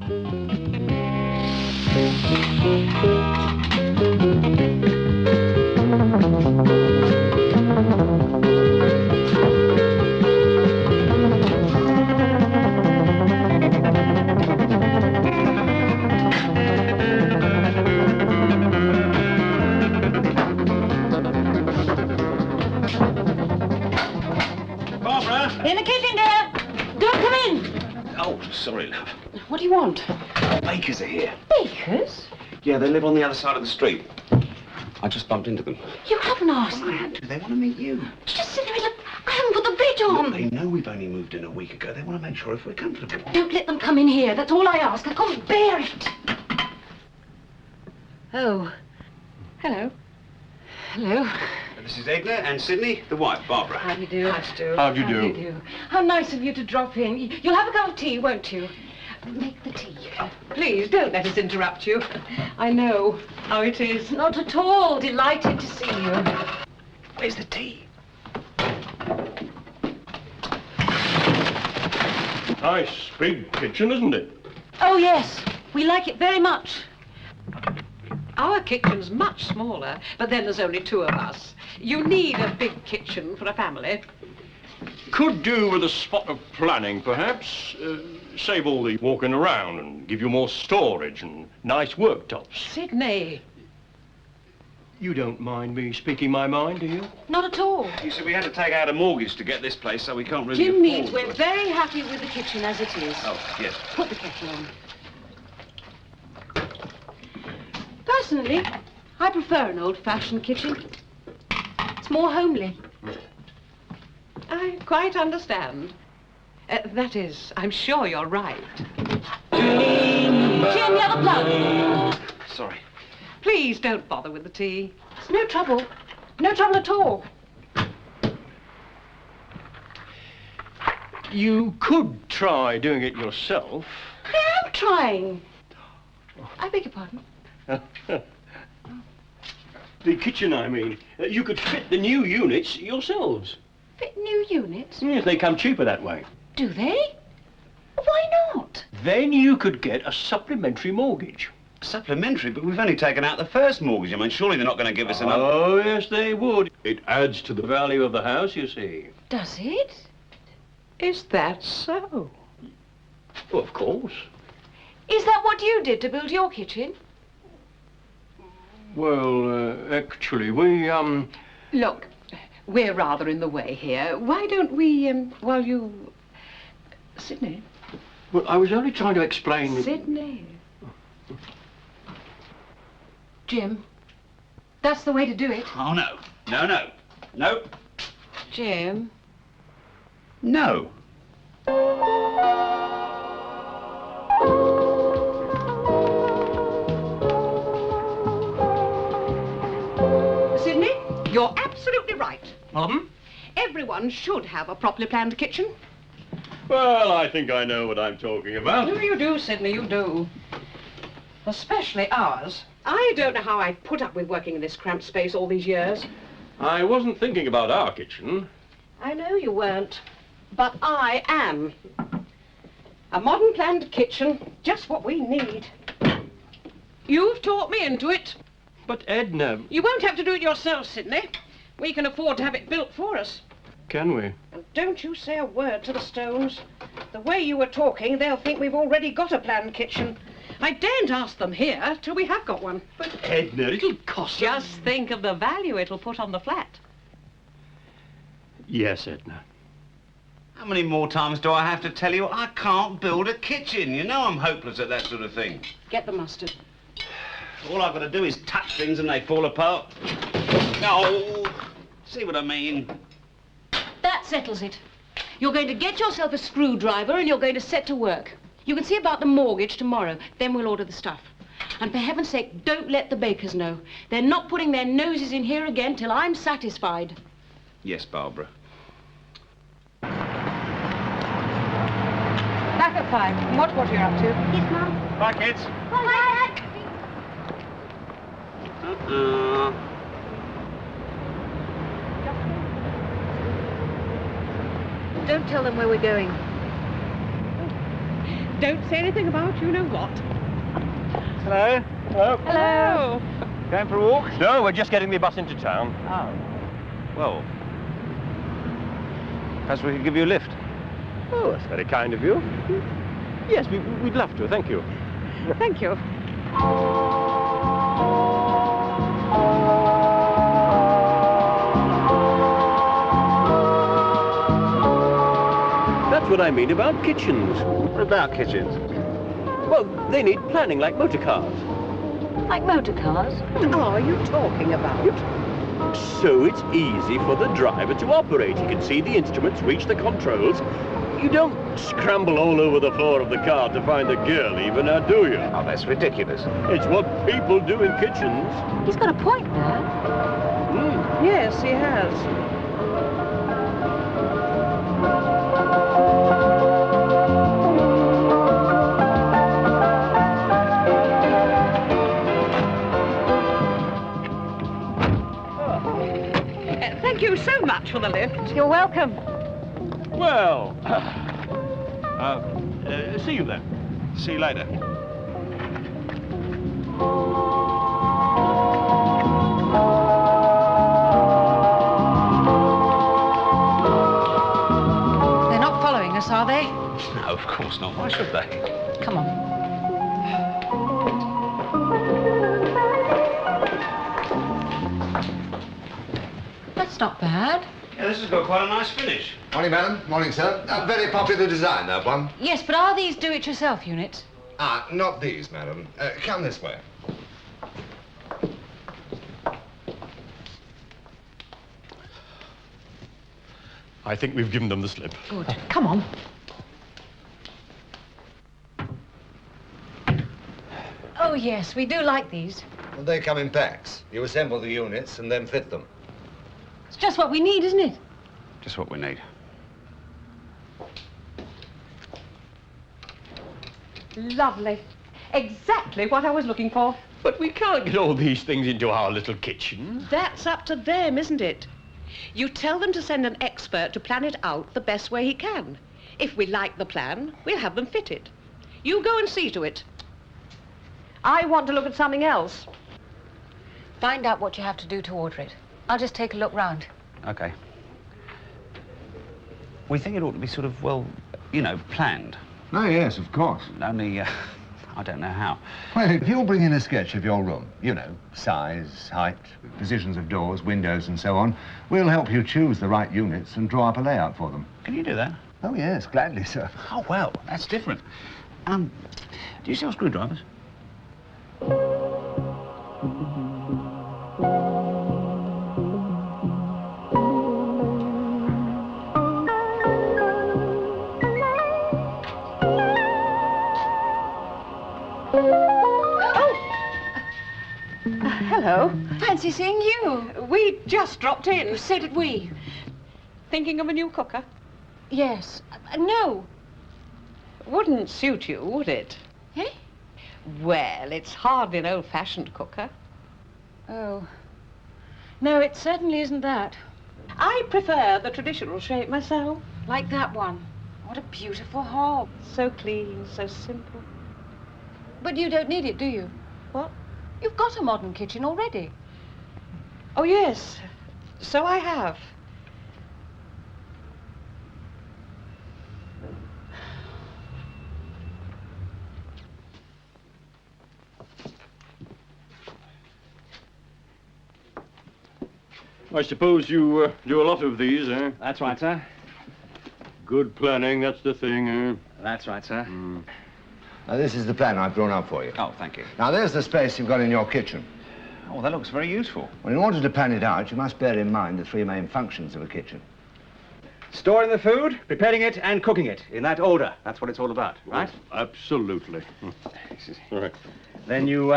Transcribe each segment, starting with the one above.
In the kitchen, dear. Don't come in. Oh, sorry, love. What do you want? Bakers are here. Bakers? Yeah, they live on the other side of the street. I just bumped into them. You haven't asked Well, I had to. They want to meet you. Just sit there. I haven't put the bed on. Look, they know we've only moved in a week ago. They want to make sure if we're comfortable. Don't let them come in here. That's all I ask. I can't bear it. Oh. Hello. Hello. This is Edna and Sydney, the wife, Barbara. How do you do? How do you do? How nice of you to drop in. You'll have a cup of tea, won't you? Make the tea. Please, don't let us interrupt you. I know how it is. Not at all. Delighted to see you. Where's the tea? Nice big kitchen, isn't it? Oh, yes. We like it very much. Our kitchen's much smaller, but then there's only two of us. You need a big kitchen for a family. Could do with a spot of planning, perhaps. Save all the walking around and give you more storage and nice worktops. Sydney. You don't mind me speaking my mind, do you? Not at all. You see, we had to take out a mortgage to get this place, so we can't really Jim afford needs. it. We're very happy with the kitchen as it is. Oh, yes. Put the kettle on. Personally, I prefer an old-fashioned kitchen. It's more homely. I quite understand. That is, I'm sure you're right. Jim, the other plug. Sorry. Please don't bother with the tea. It's no trouble. No trouble at all. You could try doing it yourself. I am trying. I beg your pardon. The kitchen, I mean. You could fit the new units yourselves. Fit new units? Yes, they come cheaper that way. Do they? Why not? Then you could get a supplementary mortgage. Supplementary, but we've only taken out the first mortgage. I mean, surely they're not going to give us another. Oh, yes, they would. It adds to the value of the house, you see. Does it? Is that so? Well, of course. Is that what you did to build your kitchen? Well, actually, we, Look, we're rather in the way here. Why don't we, while you... Sydney? Well, I was only trying to explain... Sydney. Jim, that's the way to do it. Oh, no. No, no. No. Jim. No. Sydney, you're absolutely right. Pardon? Everyone should have a properly planned kitchen. Well, I think I know what I'm talking about. You do, Sydney, you do. Especially ours. I don't know how I put up with working in this cramped space all these years. I wasn't thinking about our kitchen. I know you weren't, but I am. A modern planned kitchen, just what we need. You've taught me into it. But Edna... You won't have to do it yourself, Sydney. We can afford to have it built for us. Can we? And don't you say a word to the Stones. The way you were talking, they'll think we've already got a planned kitchen. I daren't ask them here till we have got one. But Edna, it'll cost... Just think of the value it'll put on the flat. Yes, Edna. How many more times do I have to tell you I can't build a kitchen? You know I'm hopeless at that sort of thing. Get the mustard. All I've got to do is touch things and they fall apart. No. See what I mean? That settles it. You're going to get yourself a screwdriver and you're going to set to work. You can see about the mortgage tomorrow. Then we'll order the stuff. And for heaven's sake, don't let the bakers know. They're not putting their noses in here again till I'm satisfied. Yes, Barbara. Back at 5 and watch what you're up to. Yes, Mum. Bye, kids. Bye, Dad. Don't tell them where we're going. don't say anything about you-know-what. Hello. Hello. Hello. Going for a walk? No, we're just getting the bus into town. Oh. Well, perhaps we could give you a lift. Oh, that's very kind of you. Yes, we'd love to, thank you. Thank you. That's what I mean about kitchens. What about kitchens? Well, they need planning like motor cars. Like motor cars? What are you talking about? So it's easy for the driver to operate. He can see the instruments, reach the controls. You don't scramble all over the floor of the car to find the gear lever, now do you? Oh, that's ridiculous. It's what people do in kitchens. He's got a point there. Yes, he has. Thank you so much for the lift. You're welcome. Well, see you then. See you later. They're not following us, are they? No, of course not. Why should they? Come on. That's not bad. Yeah, this has got quite a nice finish. Morning, madam. Morning, sir. A very popular design, that one. Yes, but are these do-it-yourself units? Ah, not these, madam. Come this way. I think we've given them the slip. Good. Come on. Oh, yes, we do like these. Well, they come in packs. You assemble the units and then fit them. It's just what we need, isn't it? Just what we need. Lovely. Exactly what I was looking for. But we can't get all these things into our little kitchen. That's up to them, isn't it? You tell them to send an expert to plan it out the best way he can. If we like the plan, we'll have them fit it. You go and see to it. I want to look at something else. Find out what you have to do to order it. I'll just take a look round. Okay. We think it ought to be sort of, well, you know, planned. Oh, yes, of course. Only, I don't know how. Well, if you'll bring in a sketch of your room, you know, size, height, positions of doors, windows, and so on, we'll help you choose the right units and draw up a layout for them. Can you do that? Oh, yes, gladly, sir. Oh, well, that's different. Do you sell screwdrivers? Hello. Fancy seeing you. We just dropped in. So did we. Thinking of a new cooker? Yes. No. Wouldn't suit you, would it? Eh? Well, it's hardly an old-fashioned cooker. Oh. No, it certainly isn't that. I prefer the traditional shape myself. Like that one. What a beautiful hob. So clean, so simple. But you don't need it, do you? What? You've got a modern kitchen already. Oh, yes. So I have. I suppose you do a lot of these, eh? That's right, sir. Good planning, that's the thing, eh? That's right, sir. Now, this is the plan I've drawn up for you. Oh, thank you. Now, there's the space you've got in your kitchen. Oh, that looks very useful. Well, in order to plan it out, you must bear in mind the three main functions of a kitchen. Storing the food, preparing it, and cooking it. In that order. That's what it's all about, right? Oh, absolutely. All right. Then you,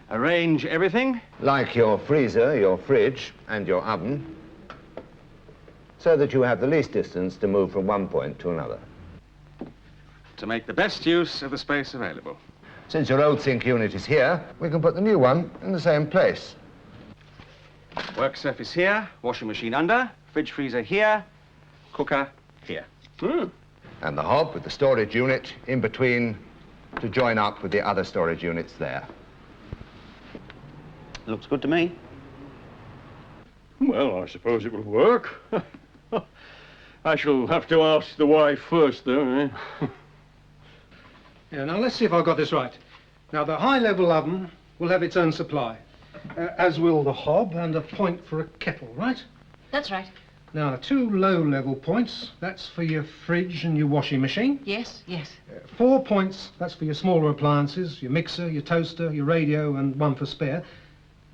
arrange everything. Like your freezer, your fridge, and your oven, so that you have the least distance to move from one point to another. To make the best use of the space available. Since your old sink unit is here, we can put the new one in the same place. Work surface here, washing machine under, fridge freezer here, cooker here. And the hob with the storage unit in between to join up with the other storage units there. Looks good to me. Well, I suppose it will work. I shall have to ask the wife first, though, eh? Yeah, now let's see if I've got this right. Now, the high-level oven will have its own supply, as will the hob and a point for a kettle, right? That's right. Now, the 2 low-level points, that's for your fridge and your washing machine. Yes, yes. 4 points, that's for your smaller appliances, your mixer, your toaster, your radio, and 1 for spare.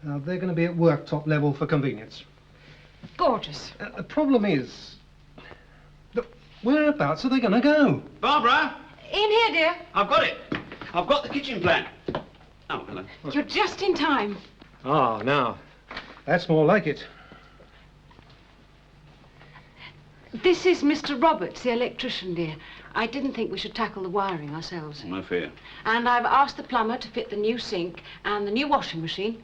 Now, they're going to be at worktop level for convenience. Gorgeous. The problem is, look, whereabouts are they going to go? Barbara! In here, dear. I've got it. I've got the kitchen plan. Oh, hello. You're just in time. Ah, now, that's more like it. This is Mr. Roberts, the electrician, dear. I didn't think we should tackle the wiring ourselves. No fear. And I've asked the plumber to fit the new sink and the new washing machine.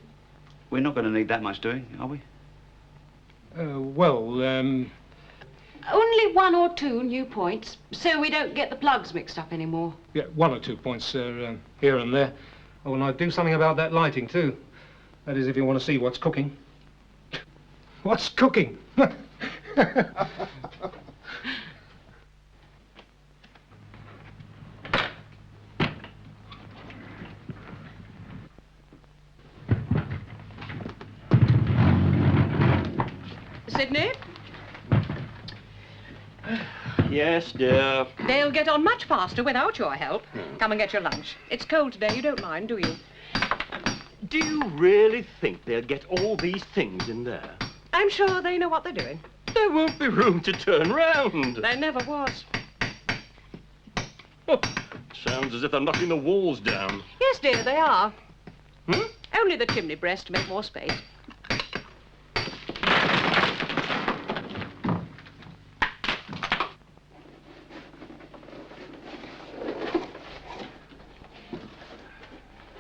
We're not going to need that much doing, are we? Only 1 or 2 new points, so we don't get the plugs mixed up anymore. Yeah, 1 or 2 points here and there. Oh, and I'd do something about that lighting, too. That is, if you want to see what's cooking. What's cooking? Sydney? Yes, dear. They'll get on much faster without your help. Come and get your lunch. It's cold today, you don't mind, do you? Do you really think they'll get all these things in there? I'm sure they know what they're doing. There won't be room to turn round. There never was. Oh, sounds as if they're knocking the walls down. Yes, dear, they are. Hmm? Only the chimney breast to make more space.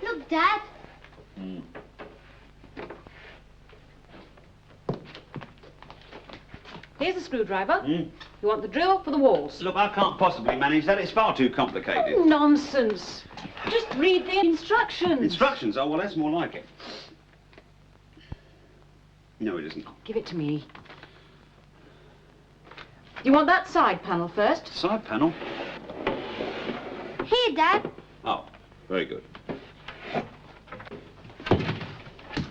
Look, Dad. Here's the screwdriver. You want the drill for the walls. Look, I can't possibly manage that. It's far too complicated. Oh, nonsense. Just read the instructions. Instructions? Oh, well, that's more like it. No, it isn't. Give it to me. You want that side panel first? Side panel? Here, Dad. Oh, very good.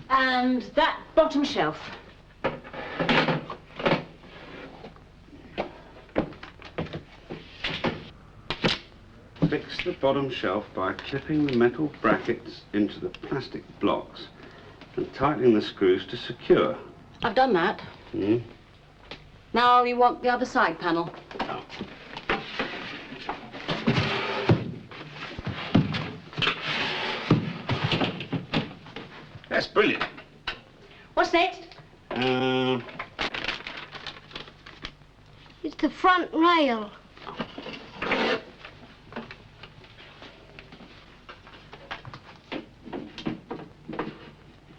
And that bottom shelf. Fix the bottom shelf by clipping the metal brackets into the plastic blocks and tightening the screws to secure. I've done that. Now you want the other side panel. Oh. That's brilliant. What's next? It's the front rail.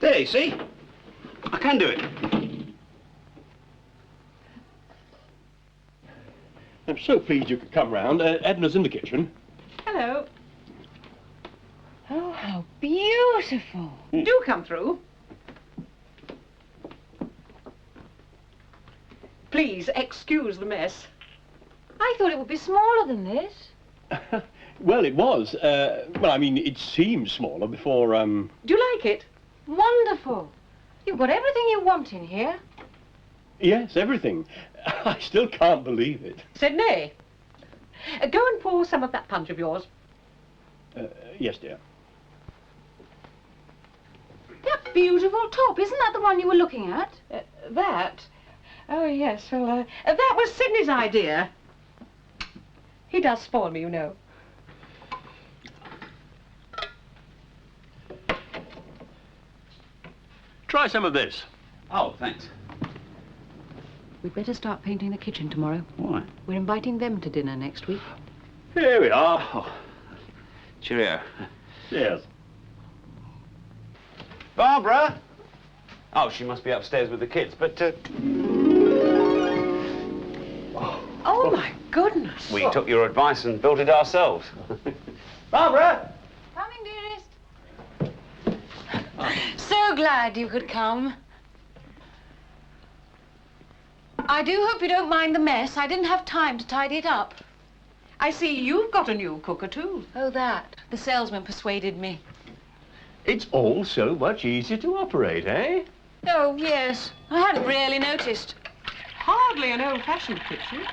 There, you see? I can do it. I'm so pleased you could come round. Edna's in the kitchen. Hello. Oh, how beautiful. Do come through. Please, excuse the mess. I thought it would be smaller than this. Well, it was. Well, I mean, it seemed smaller before, Do you like it? Wonderful. You've got everything you want in here. Yes, everything. I still can't believe it. Sydney, go and pour some of that punch of yours. Yes, dear. That beautiful top, isn't that the one you were looking at? That? Oh, yes, well, that was Sydney's idea. He does spoil me, you know. Try some of this. Oh, thanks. We'd better start painting the kitchen tomorrow. Why? We're inviting them to dinner next week. Here we are. Oh, cheerio. Yes. Barbara? Oh, she must be upstairs with the kids, but, Oh. Oh, my goodness. We took your advice and built it ourselves. Barbara! Coming, dearest. So glad you could come. I do hope you don't mind the mess. I didn't have time to tidy it up. I see you've got a new cooker, too. Oh, that. The salesman persuaded me. It's all so much easier to operate, eh? Oh, yes. I hadn't really noticed. Hardly an old-fashioned kitchen.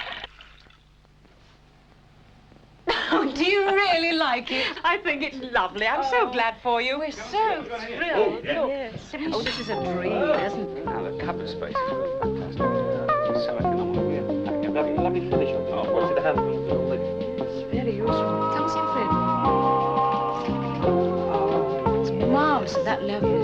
Oh, do you really like it? I think it's lovely. I'm so glad for you. We're so thrilled. Yes. Oh, this is a dream, isn't it? Now, the cupboard space is really fantastic. It's so economical. Lovely finish on top. What's it have? It's very useful. Come see Fred. Oh, it's marvellous at that level.